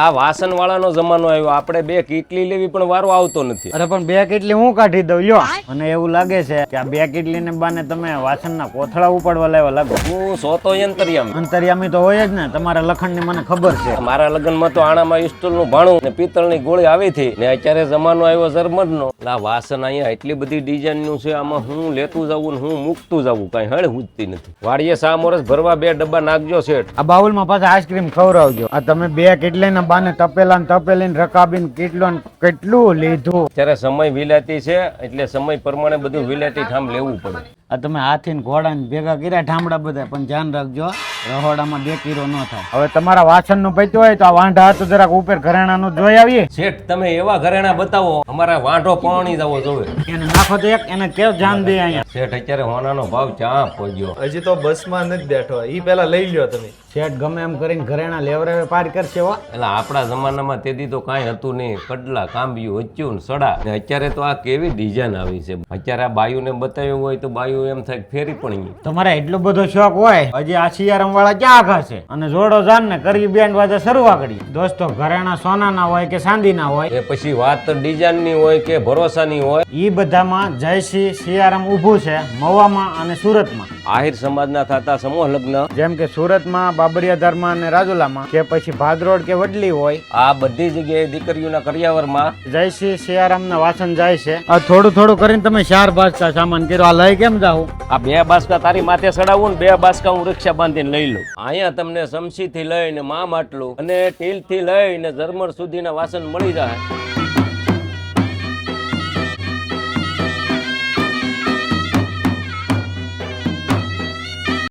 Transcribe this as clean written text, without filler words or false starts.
આ વાસણ વાળાનો જમાનો આવ્યો, આપણે બે કીટલી લેવી પણ વારો આવતો નથી. અરે પણ બે કીટલી હું કાઢી દઉં લ્યો. મને એવું લાગે છે કે આ બે કીટલી ને બાને તમે વાસણના કોથળા ઉપાડવા લાવ્યા લાગો. હું સોતો અંતરિયામી. અંતરિયામી તો હોય જ ને, તમારા લખણ ની મને ખબર છે. મારા લગ્નમાં તો આણામાં સ્ટીલનું ભાણું ને પિત્તળની ગોળી આવી હતી ને અત્યારે જમાનો આવ્યો જર્મનનો. આ વાસણ અહીંયા એટલી બધી ડિઝાઇનનું છે, આમાં હું લેતું જવું ને હું મૂકતું જવું કઈ હળ હુજતી નથી. વાડીએ સામોરસ ભરવા 2 ડબ્બા નાખજો શેઠ. આ બાઉલમાં પાછા આઈસ્ક્રીમ ખવડાવજો. આ તમે બે કીટલી ના બાને તપેલા ને તપેલી ને રકાબીને કેટલો ને કેટલું લીધું. અત્યારે સમય વિલાતી છે એટલે સમય પ્રમાણે બધું વિલાતી ઠામ લેવું પડે. આ તમે હાથી ને ઘોડા ને ભેગા કર્યા ઠામડા બધા, પણ ધ્યાન રાખજો રહોડામાં દેકીરો ન થાય. હવે તમારા વાસણ નું પૈતું હોય તો આ વાંઢા હતું જરાક ઉપર ઘરેણા નું જોઈ આવીએ. શેઠ તમે એવા ઘરેણા બતાવો અમારા વાંઢો પાણી જવો જોવે. એને નાખો તો એક, એને કેવું ધ્યાન દે અહીંયા. શેઠ અત્યારે હોનાનો ભાવ ચા પહોંચ્યો. હજી તો બસમાં નથી બેઠો, ઈ પેલા લઈ લ્યો તમે. શેઠ ગમે એમ કરીને ઘરેણા લેવરાવે પાર કરશે હો. એટલે આપણા જમાનામાં તેથી તો કાંઈ હતું નહીં, કડલા કાંબિયું હચ્યું ને સડા. ને અત્યારે તો આ કેવી ડિઝાઇન આવી છે. અત્યારે આ બાયુને બતાવ્યું હોય તો બાયુ એમ થાય ફેરી પણ. તમારે એટલો બધો શોખ હોય, હજી આ સિયારામ વાળા ક્યાં ખાશે? અને જોડો જાન ને કરવી બેન્ડ વાજા શરૂઆત કરી. દોસ્તો ઘરેણા સોનાના હોય કે ચાંદીના હોય, એ પછી વાત ડિઝાઇનની હોય કે ભરોસાની હોય, ઈ બધામાં જયસિંહ સિયારામ ઊભું છે મવામાં અને સુરતમાં. આહિર સમાજના થતા સમૂહ લગ્ન, જેમ કે સુરતમાં, બાબરિયાધારમાં અને રાજુલામાં, કે પછી ભાદરોડ કે વડલી હોય, આ બધી જગ્યાએ દીકરીઓના કરિયાવરમાં જયસિંહ સિયારામના વાસણ જાય છે. આ થોડું થોડું કરીને તમે 4 બાસકા સામાન કર્યો. આ લઈ કેમ જાવ? આ 2 બાસકા તારી માથે ચડાવું ને 2 બાસકા હું રિક્ષા બાંધીને લઈ લઉં. અહીંયા તમને સમસી થી લઈને મા માટલું અને ટીલ થી લઈને ઝરમર સુધીના વાસણ મળી જાય.